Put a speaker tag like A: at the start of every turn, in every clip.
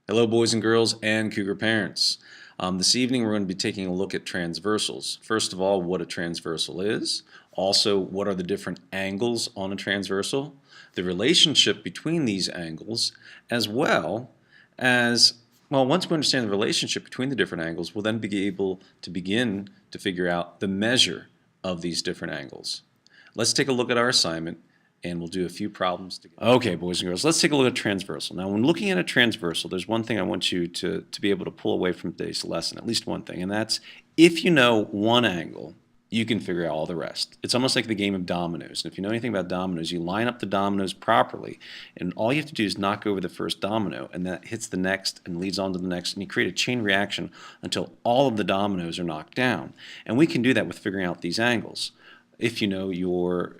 A: Hello, boys and girls and Cougar parents. This evening we're going to be taking a look at transversals. First of all, what a transversal is. Also, what are the different angles on a transversal, the relationship between these angles, as well as, well, once we understand the relationship between the different angles, we'll then be able to begin to figure out the measure of these different angles. Let's take a look at our assignment and we'll do a few problems together. Okay, boys and girls, let's take a look at transversal. Now, when looking at a transversal, there's one thing I want you to be able to pull away from today's lesson, at least one thing, and that's if you know one angle, you can figure out all the rest. It's almost like the game of dominoes. And if you know anything about dominoes, you line up the dominoes properly, and all you have to do is knock over the first domino, and that hits the next and leads on to the next, and you create a chain reaction until all of the dominoes are knocked down. And we can do that with figuring out these angles if you know your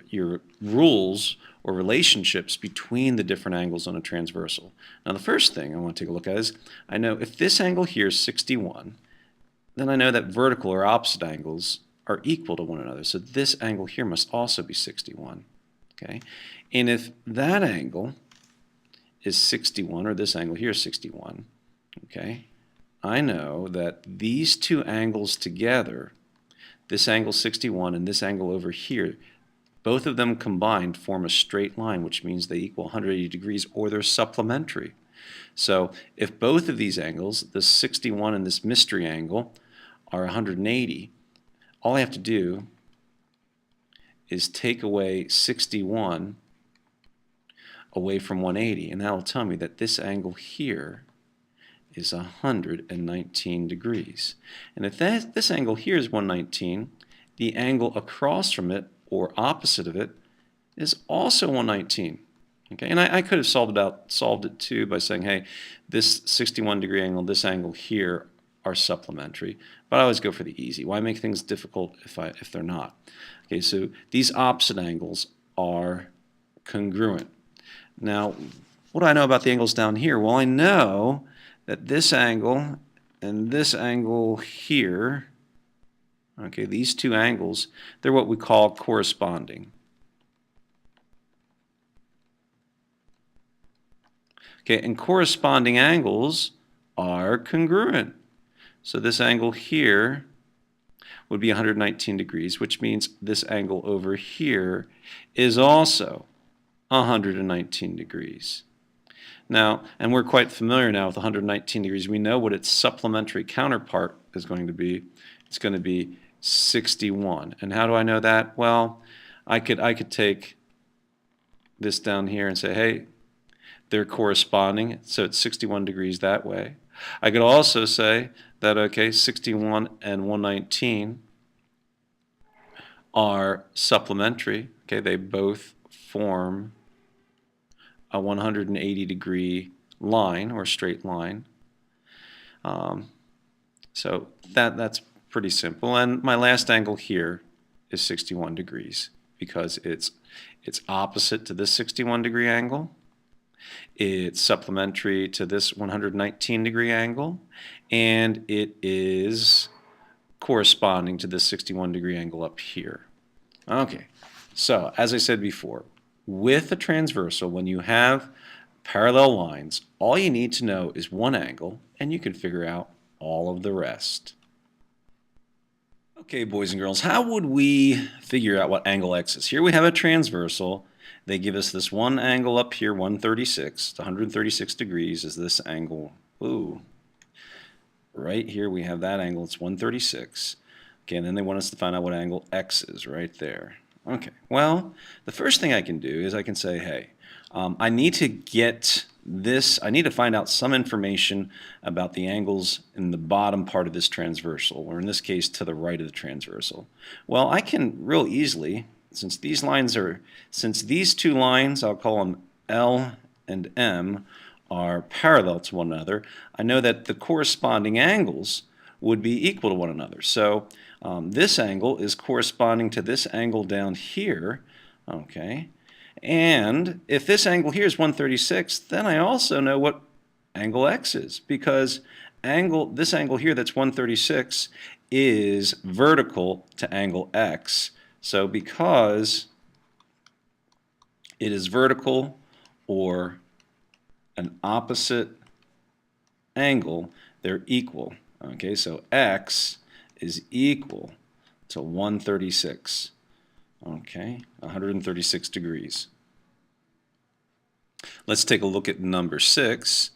A: rules or relationships between the different angles on a transversal. Now the first thing I want to take a look at is I know if this angle here is 61, then I know that vertical or opposite angles are equal to one another. So this angle here must also be 61. Okay? And if that angle is 61, or this angle here is 61, okay, I know that these two angles together, this angle 61 and this angle over here, both of them combined form a straight line, which means they equal 180 degrees, or they're supplementary. So if both of these angles, this 61 and this mystery angle, are 180, all I have to do is take away 61 away from 180, and that'll tell me that this angle here is 119 degrees. And if this angle here is 119, the angle across from it, or opposite of it, is also 119. Okay, and I could have solved it too by saying, hey, this 61 degree angle, this angle here are supplementary, but I always go for the easy. Why make things difficult if they're not? Okay, so these opposite angles are congruent. Now, what do I know about the angles down here? Well, I know that this angle and this angle here, okay, these two angles, they're what we call corresponding. Okay, and corresponding angles are congruent. So this angle here would be 119 degrees, which means this angle over here is also 119 degrees. Now, and we're quite familiar now with 119 degrees. We know what its supplementary counterpart is going to be. It's going to be 61. And how do I know that? Well, I could take this down here and say, hey, they're corresponding, so it's 61 degrees that way. I could also say that, okay, 61 and 119 are supplementary. Okay, they both form a 180 degree line or straight line. So that's pretty simple. And my last angle here is 61 degrees because it's opposite to this 61 degree angle. It's supplementary to this 119 degree angle, and it is corresponding to this 61 degree angle up here. Okay, so as I said before, with a transversal, when you have parallel lines, all you need to know is one angle, and you can figure out all of the rest. Okay, boys and girls, how would we figure out what angle X is? Here we have a transversal. They give us this one angle up here, 136. 136 degrees is this angle. Ooh. Right here we have that angle. It's 136. Okay, and then they want us to find out what angle X is right there. Okay, well, the first thing I can do is I can say, hey, I need to get this, I need to find out some information about the angles in the bottom part of this transversal, or in this case, to the right of the transversal. Well, I can real easily, since these two lines, I'll call them L and M, are parallel to one another, I know that the corresponding angles would be equal to one another. So this angle is corresponding to this angle down here, okay? And if this angle here is 136, then I also know what angle X is, because this angle here that's 136 is vertical to angle X. So because it is vertical or an opposite angle, they're equal. Okay, so x is equal to 136. Okay, 136 degrees. Let's take a look at number 6.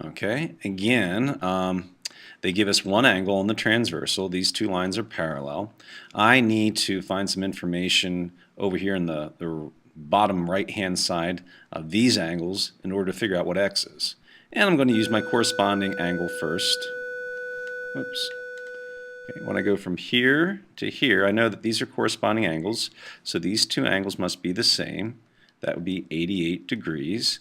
A: Okay, again, they give us one angle on the transversal. These two lines are parallel. I need to find some information over here in the bottom right-hand side of these angles in order to figure out what x is. And I'm going to use my corresponding angle first. Oops. Okay, when I go from here to here, I know that these are corresponding angles, so these two angles must be the same. That would be 88 degrees.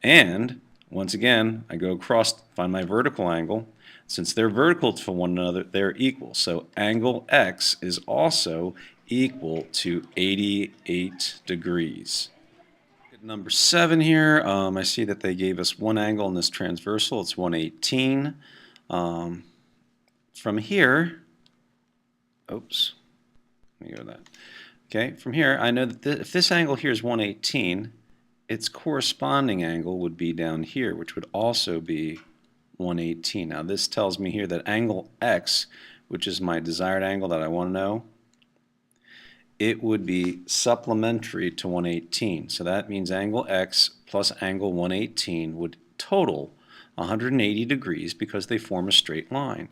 A: And once again, I go across, find my vertical angle. Since they're vertical to one another, they're equal. So angle X is also equal to 88 degrees. At number 7 here, I see that they gave us one angle in this transversal. It's 118. From here, oops, let me go to that. Okay, from here, I know that if this angle here is 118, its corresponding angle would be down here, which would also be 118. Now this tells me here that angle X, which is my desired angle that I want to know, it would be supplementary to 118. So that means angle X plus angle 118 would total 180 degrees because they form a straight line.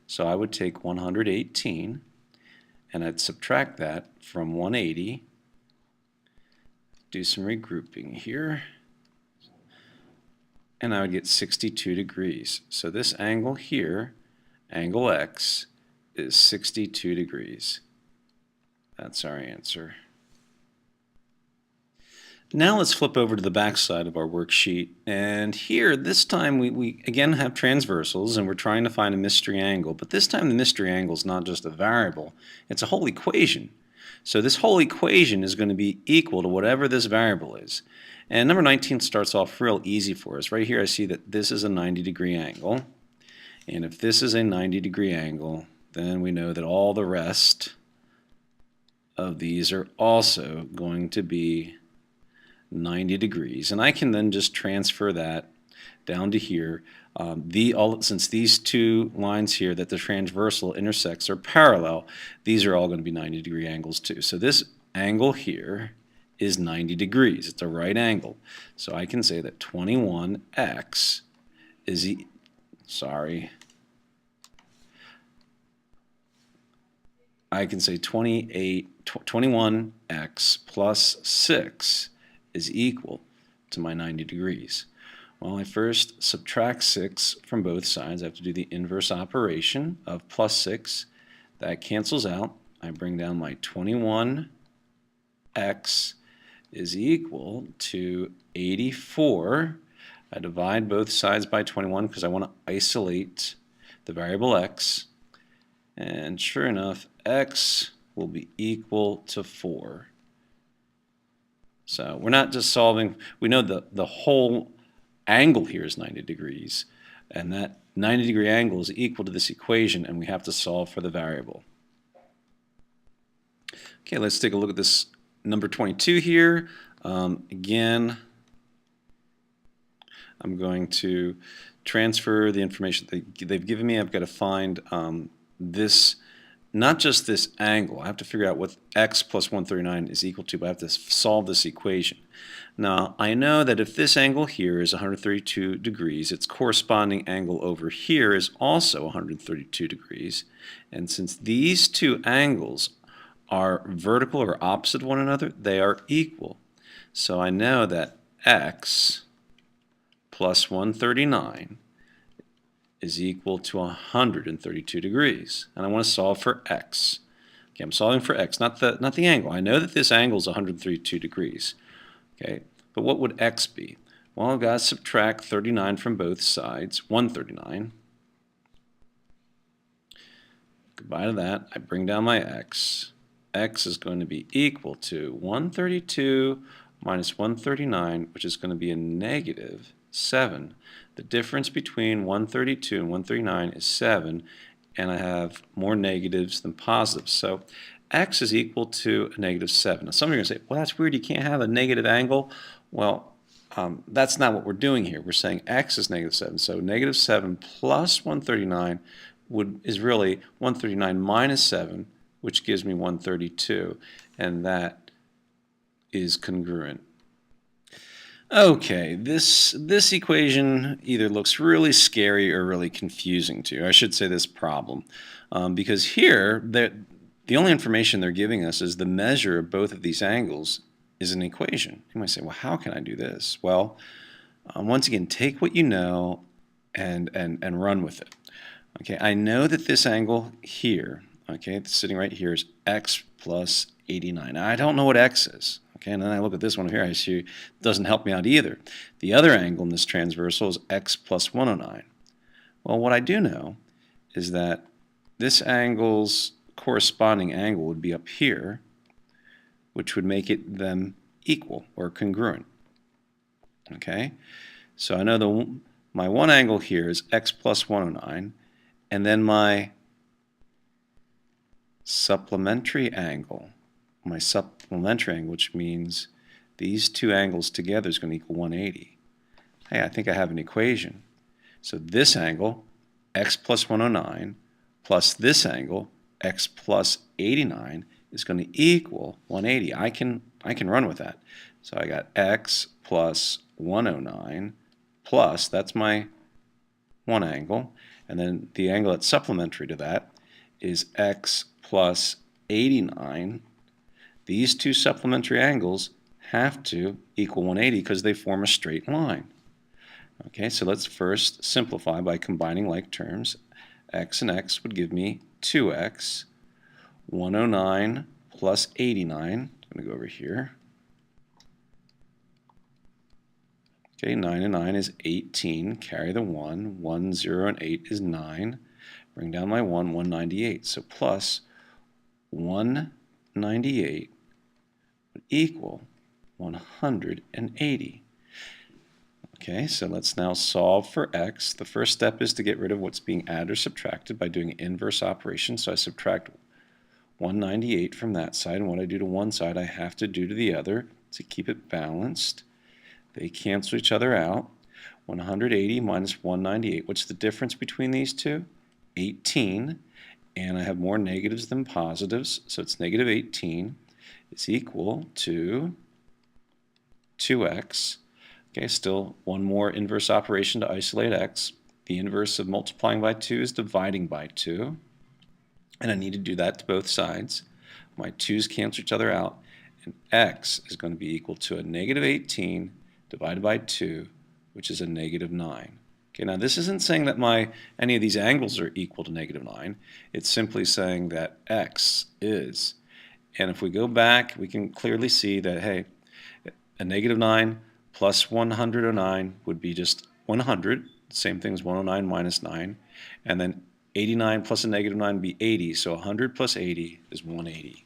A: So I would take 118 and I'd subtract that from 180. Do some regrouping here, and I would get 62 degrees. So this angle here, angle X, is 62 degrees. That's our answer. Now let's flip over to the back side of our worksheet, and here this time we again have transversals and we're trying to find a mystery angle, but this time the mystery angle is not just a variable, it's a whole equation. So this whole equation is going to be equal to whatever this variable is. And number 19 starts off real easy for us. Right here I see that this is a 90-degree angle. And if this is a 90-degree angle, then we know that all the rest of these are also going to be 90 degrees. And I can then just transfer that down to here. Since these two lines here that the transversal intersects are parallel, these are all going to be 90-degree angles too. So this angle here is 90 degrees. It's a right angle. So I can say that 21x is I can say 21x plus 6 is equal to my 90 degrees. Well, I first subtract 6 from both sides. I have to do the inverse operation of plus 6. That cancels out. I bring down my 21x is equal to 84. I divide both sides by 21 because I want to isolate the variable x. And sure enough, x will be equal to 4. So we're not just solving, we know the whole angle here is 90 degrees, and that 90-degree angle is equal to this equation, and we have to solve for the variable. Okay, let's take a look at this number 22 here. Again, I'm going to transfer the information they've given me. I've got to find this, not just this angle. I have to figure out what x plus 139 is equal to, but I have to solve this equation. Now, I know that if this angle here is 132 degrees, its corresponding angle over here is also 132 degrees. And since these two angles are vertical or opposite one another, they are equal. So I know that x plus 139 is equal to 132 degrees. And I want to solve for x. Okay, I'm solving for x, not the angle. I know that this angle is 132 degrees. Okay, but what would x be? Well, I've got to subtract 39 from both sides, 139. Goodbye to that. I bring down my x. X is going to be equal to 132 minus 139, which is going to be a negative 7. The difference between 132 and 139 is 7, and I have more negatives than positives. So x is equal to a negative 7. Now some of you are going to say, well, that's weird, you can't have a negative angle. Well, That's not what we're doing here. We're saying x is negative 7. So negative 7 plus 139 is really 139 minus 7, which gives me 132. And that is congruent. Okay, this equation either looks really scary or really confusing to you. I should say this problem. Because here, the only information they're giving us is the measure of both of these angles is an equation. You might say, well, how can I do this? Well, once again, take what you know and run with it. Okay, I know that this angle here, okay, it's sitting right here, is x plus 89. Now, I don't know what x is. Okay, and then I look at this one here, I see it doesn't help me out either. The other angle in this transversal is x plus 109. Well, what I do know is that this angle's corresponding angle would be up here, which would make it them equal or congruent. Okay, so I know my one angle here is x plus 109, and then my supplementary angle, which means these two angles together is going to equal 180. Hey, I think I have an equation. So this angle, x plus 109, plus this angle, x plus 89, is going to equal 180. I can run with that. So I got x plus 109 plus, that's my one angle, and then the angle that's supplementary to that is x plus 89. These two supplementary angles have to equal 180 because they form a straight line. Okay, so let's first simplify by combining like terms. X and x would give me 2x. 109 plus 89. I'm going to go over here. Okay, 9 and 9 is 18. Carry the 1. 1, 0, and 8 is 9. Bring down my 1, 198. So plus 198 would equal 180. Okay, so let's now solve for x. The first step is to get rid of what's being added or subtracted by doing an inverse operation. So I subtract 198 from that side, and what I do to one side I have to do to the other to keep it balanced. They cancel each other out. 180 minus 198. What's the difference between these two? 18. And I have more negatives than positives, so it's negative 18 is equal to 2x. Okay, still one more inverse operation to isolate x. The inverse of multiplying by 2 is dividing by 2. And I need to do that to both sides. My 2's cancel each other out, and x is going to be equal to a negative 18 divided by 2, which is a negative 9. Okay, now this isn't saying that any of these angles are equal to negative 9. It's simply saying that x is. And if we go back, we can clearly see that, hey, a negative 9 plus 109 would be just 100. Same thing as 109 minus 9. And then 89 plus a negative 9 would be 80. So 100 plus 80 is 180.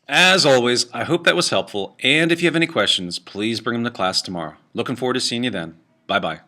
A: As always, I hope that was helpful. And if you have any questions, please bring them to class tomorrow. Looking forward to seeing you then. Bye-bye.